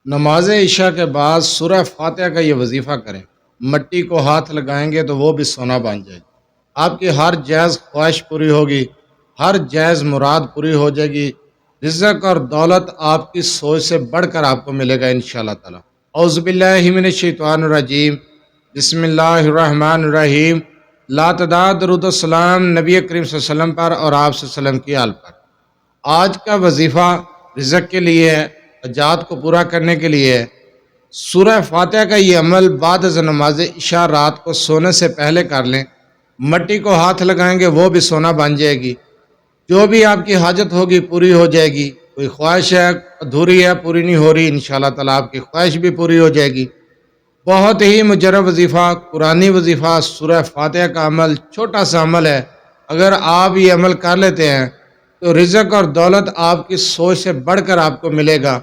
نماز عشاء کے بعد سورہ فاتحہ کا یہ وظیفہ کریں۔ مٹی کو ہاتھ لگائیں گے تو وہ بھی سونا بن جائے گی۔ آپ کی ہر جائز خواہش پوری ہوگی، ہر جائز مراد پوری ہو جائے گی۔ رزق اور دولت آپ کی سوچ سے بڑھ کر آپ کو ملے گا انشاءاللہ تعالی۔ اعوذ باللہ من الشیطان الرجیم، بسم اللہ الرحمن الرحیم۔ لا تعداد درود السلام نبی کریم صلی اللہ علیہ وسلم پر اور آپ صلی اللہ علیہ وسلم کی آل پر۔ آج کا وظیفہ رزق کے لیے ہے، حاجات کو پورا کرنے کے لیے ہے۔ سورہ فاتحہ کا یہ عمل بعد از نماز عشاء رات کو سونے سے پہلے کر لیں۔ مٹی کو ہاتھ لگائیں گے وہ بھی سونا بن جائے گی۔ جو بھی آپ کی حاجت ہوگی پوری ہو جائے گی۔ کوئی خواہش ہے ادھوری ہے، پوری نہیں ہو رہی، انشاءاللہ تعالیٰ آپ کی خواہش بھی پوری ہو جائے گی۔ بہت ہی مجرب وظیفہ، قرآنی وظیفہ، سورہ فاتحہ کا عمل چھوٹا سا عمل ہے۔ اگر آپ یہ عمل کر لیتے ہیں تو رزق اور دولت آپ کی سوچ سے بڑھ کر آپ کو ملے گا۔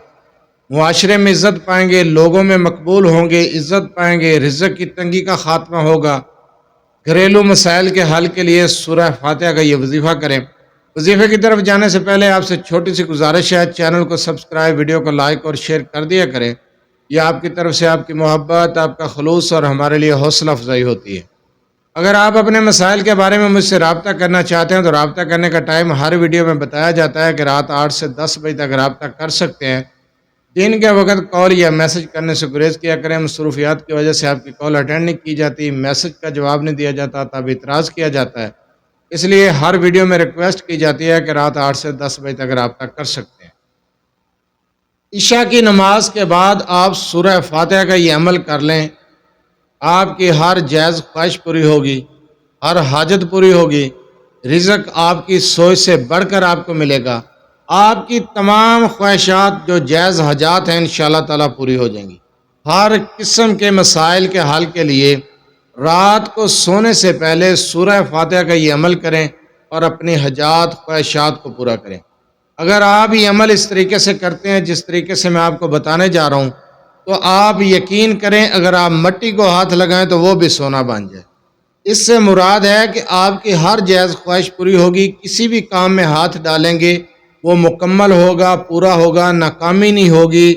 معاشرے میں عزت پائیں گے، لوگوں میں مقبول ہوں گے، عزت پائیں گے، رزق کی تنگی کا خاتمہ ہوگا۔ گھریلو مسائل کے حل کے لیے سورہ فاتحہ کا یہ وظیفہ کریں۔ وظیفے کی طرف جانے سے پہلے آپ سے چھوٹی سی گزارش ہے، چینل کو سبسکرائب، ویڈیو کو لائک اور شیئر کر دیا کریں۔ یہ آپ کی طرف سے آپ کی محبت، آپ کا خلوص اور ہمارے لیے حوصلہ افزائی ہوتی ہے۔ اگر آپ اپنے مسائل کے بارے میں مجھ سے رابطہ کرنا چاہتے ہیں تو رابطہ کرنے کا ٹائم ہر ویڈیو میں بتایا جاتا ہے کہ رات 8 سے 10 بجے تک رابطہ کر سکتے ہیں۔ دن کے وقت کال یا میسج کرنے سے گریز کیا کریں۔ مصروفیات کی وجہ سے آپ کی کال اٹینڈ نہیں کی جاتی، میسج کا جواب نہیں دیا جاتا، تب اعتراض کیا جاتا ہے۔ اس لیے ہر ویڈیو میں ریکویسٹ کی جاتی ہے کہ رات 8 سے 10 بجے تک رابطہ کر سکتے ہیں۔ عشاء کی نماز کے بعد آپ سورہ فاتحہ کا یہ عمل کر لیں، آپ کی ہر جائز خواہش پوری ہوگی، ہر حاجت پوری ہوگی، رزق آپ کی سوچ سے بڑھ کر آپ کو ملے گا۔ آپ کی تمام خواہشات جو جائز حاجات ہیں انشاءاللہ تعالیٰ پوری ہو جائیں گی۔ ہر قسم کے مسائل کے حل کے لیے رات کو سونے سے پہلے سورہ فاتحہ کا یہ عمل کریں اور اپنی حاجات خواہشات کو پورا کریں۔ اگر آپ یہ عمل اس طریقے سے کرتے ہیں جس طریقے سے میں آپ کو بتانے جا رہا ہوں تو آپ یقین کریں اگر آپ مٹی کو ہاتھ لگائیں تو وہ بھی سونا بن جائے۔ اس سے مراد ہے کہ آپ کی ہر جائز خواہش پوری ہوگی، کسی بھی کام میں ہاتھ ڈالیں گے وہ مکمل ہوگا، پورا ہوگا، ناکامی نہیں ہوگی،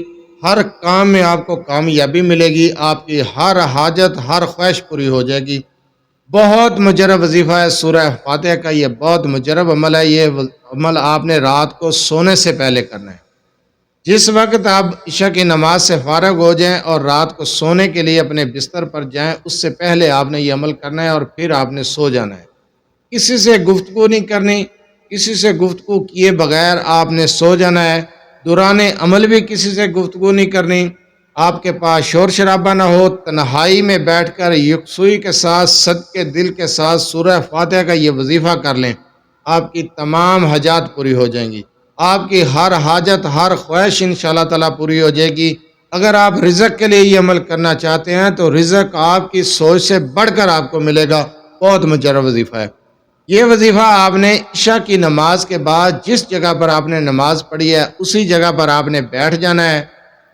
ہر کام میں آپ کو کامیابی ملے گی، آپ کی ہر حاجت، ہر خواہش پوری ہو جائے گی۔ بہت مجرب وظیفہ ہے سورہ فاتحہ کا، یہ بہت مجرب عمل ہے۔ یہ عمل آپ نے رات کو سونے سے پہلے کرنا ہے۔ جس وقت آپ عشاء کی نماز سے فارغ ہو جائیں اور رات کو سونے کے لیے اپنے بستر پر جائیں، اس سے پہلے آپ نے یہ عمل کرنا ہے اور پھر آپ نے سو جانا ہے۔ کسی سے گفتگو نہیں کرنی، کسی سے گفتگو کیے بغیر آپ نے سو جانا ہے۔ دوران عمل بھی کسی سے گفتگو نہیں کرنی۔ آپ کے پاس شور شرابہ نہ ہو، تنہائی میں بیٹھ کر یکسوئی کے ساتھ، صدقے دل کے ساتھ سورہ فاتحہ کا یہ وظیفہ کر لیں، آپ کی تمام حاجات پوری ہو جائیں گی۔ آپ کی ہر حاجت، ہر خواہش انشاءاللہ تعالیٰ پوری ہو جائے گی۔ اگر آپ رزق کے لیے یہ عمل کرنا چاہتے ہیں تو رزق آپ کی سوچ سے بڑھ کر آپ کو ملے گا۔ بہت مجرب وظیفہ ہے یہ وظیفہ۔ آپ نے عشاء کی نماز کے بعد جس جگہ پر آپ نے نماز پڑھی ہے اسی جگہ پر آپ نے بیٹھ جانا ہے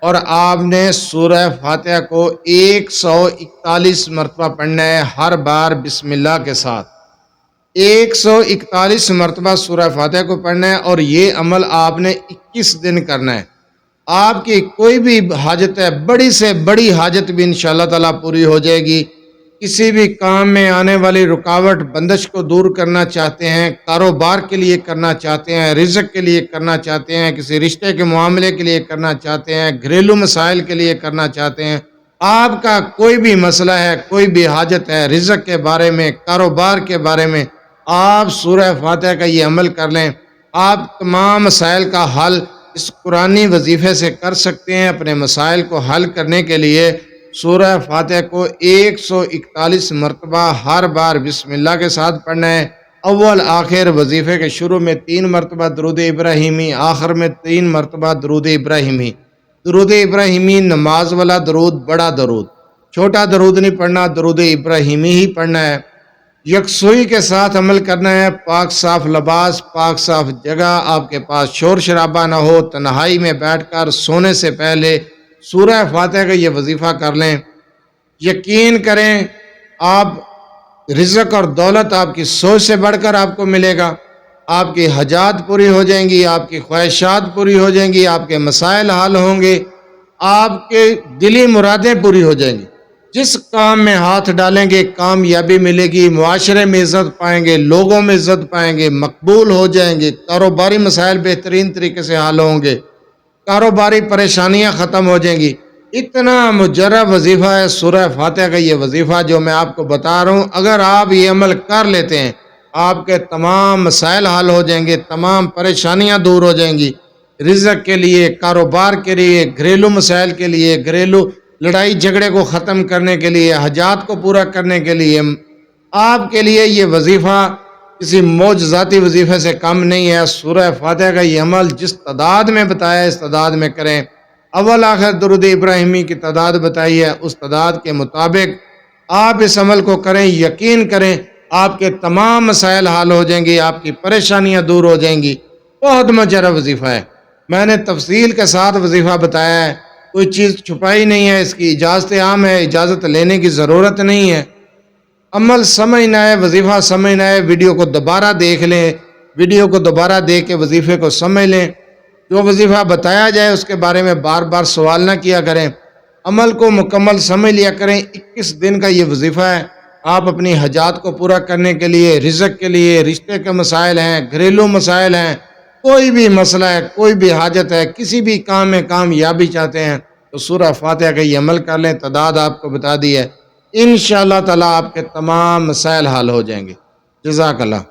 اور آپ نے سورہ فاتحہ کو 141 مرتبہ پڑھنا ہے، ہر بار بسم اللہ کے ساتھ 141 مرتبہ سورہ فاتحہ کو پڑھنا ہے، اور یہ عمل آپ نے 21 دن کرنا ہے۔ آپ کی کوئی بھی حاجت ہے، بڑی سے بڑی حاجت بھی انشاءاللہ تعالیٰ پوری ہو جائے گی۔ کسی بھی کام میں آنے والی رکاوٹ بندش کو دور کرنا چاہتے ہیں، کاروبار کے لیے کرنا چاہتے ہیں، رزق کے لیے کرنا چاہتے ہیں، کسی رشتے کے معاملے کے لیے کرنا چاہتے ہیں، گھریلو مسائل کے لیے کرنا چاہتے ہیں، آپ کا کوئی بھی مسئلہ ہے، کوئی بھی حاجت ہے، رزق کے بارے میں، کاروبار کے بارے میں، آپ سورہ فاتحہ کا یہ عمل کر لیں، آپ تمام مسائل کا حل اس قرآنی وظیفے سے کر سکتے ہیں۔ اپنے مسائل کو حل کرنے کے لیے سورہ فاتحہ کو 141 مرتبہ ہر بار بسم اللہ کے ساتھ پڑھنا ہے۔ اول آخر وظیفے کے شروع میں 3 مرتبہ درود ابراہیمی، آخر میں 3 مرتبہ درود ابراہیمی۔ درود ابراہیمی نماز والا درود، بڑا درود، چھوٹا درود نہیں پڑھنا، درود ابراہیمی ہی پڑھنا ہے۔ یکسوئی کے ساتھ عمل کرنا ہے، پاک صاف لباس، پاک صاف جگہ، آپ کے پاس شور شرابہ نہ ہو، تنہائی میں بیٹھ کر سونے سے پہلے سورہ فاتحہ کا یہ وظیفہ کر لیں۔ یقین کریں آپ رزق اور دولت آپ کی سوچ سے بڑھ کر آپ کو ملے گا۔ آپ کی حاجات پوری ہو جائیں گی، آپ کی خواہشات پوری ہو جائیں گی، آپ کے مسائل حل ہوں گے، آپ کے دلی مرادیں پوری ہو جائیں گی۔ جس کام میں ہاتھ ڈالیں گے کامیابی ملے گی، معاشرے میں عزت پائیں گے، لوگوں میں عزت پائیں گے، مقبول ہو جائیں گے، کاروباری مسائل بہترین طریقے سے حل ہوں گے، کاروباری پریشانیاں ختم ہو جائیں گی۔ اتنا مجرب وظیفہ ہے سورہ فاتحہ کا یہ وظیفہ جو میں آپ کو بتا رہا ہوں۔ اگر آپ یہ عمل کر لیتے ہیں آپ کے تمام مسائل حل ہو جائیں گے، تمام پریشانیاں دور ہو جائیں گی، رزق کے لیے، کاروبار کے لیے، گھریلو مسائل کے لیے، گھریلو لڑائی جھگڑے کو ختم کرنے کے لیے، حاجات کو پورا کرنے کے لیے آپ کے لیے یہ وظیفہ کسی معجزاتی وظیفے سے کم نہیں ہے۔ سورہ فاتحہ کا یہ عمل جس تعداد میں بتایا اس تعداد میں کریں، اول آخر درود ابراہیمی کی تعداد بتائی ہے اس تعداد کے مطابق آپ اس عمل کو کریں، یقین کریں آپ کے تمام مسائل حل ہو جائیں گی، آپ کی پریشانیاں دور ہو جائیں گی۔ بہت مجرب وظیفہ ہے، میں نے تفصیل کے ساتھ وظیفہ بتایا ہے، کوئی چیز چھپائی نہیں ہے، اس کی اجازت عام ہے، اجازت لینے کی ضرورت نہیں ہے۔ عمل سمجھنا ہے، وظیفہ سمجھنا ہے، ویڈیو کو دوبارہ دیکھ لیں، ویڈیو کو دوبارہ دیکھ کے وظیفے کو سمجھ لیں۔ جو وظیفہ بتایا جائے اس کے بارے میں بار بار سوال نہ کیا کریں، عمل کو مکمل سمجھ لیا کریں۔ 21 دن کا یہ وظیفہ ہے، آپ اپنی حاجات کو پورا کرنے کے لیے، رزق کے لیے، رشتے کے مسائل ہیں، گھریلو مسائل ہیں، کوئی بھی مسئلہ ہے، کوئی بھی حاجت ہے، کسی بھی کام میں کامیابی چاہتے ہیں تو سورہ فاتحہ کا یہ عمل کر لیں۔ تعداد آپ کو بتا دی ہے، انشاءاللہ تعالیٰ آپ کے تمام مسائل حل ہو جائیں گے۔ جزاک اللہ۔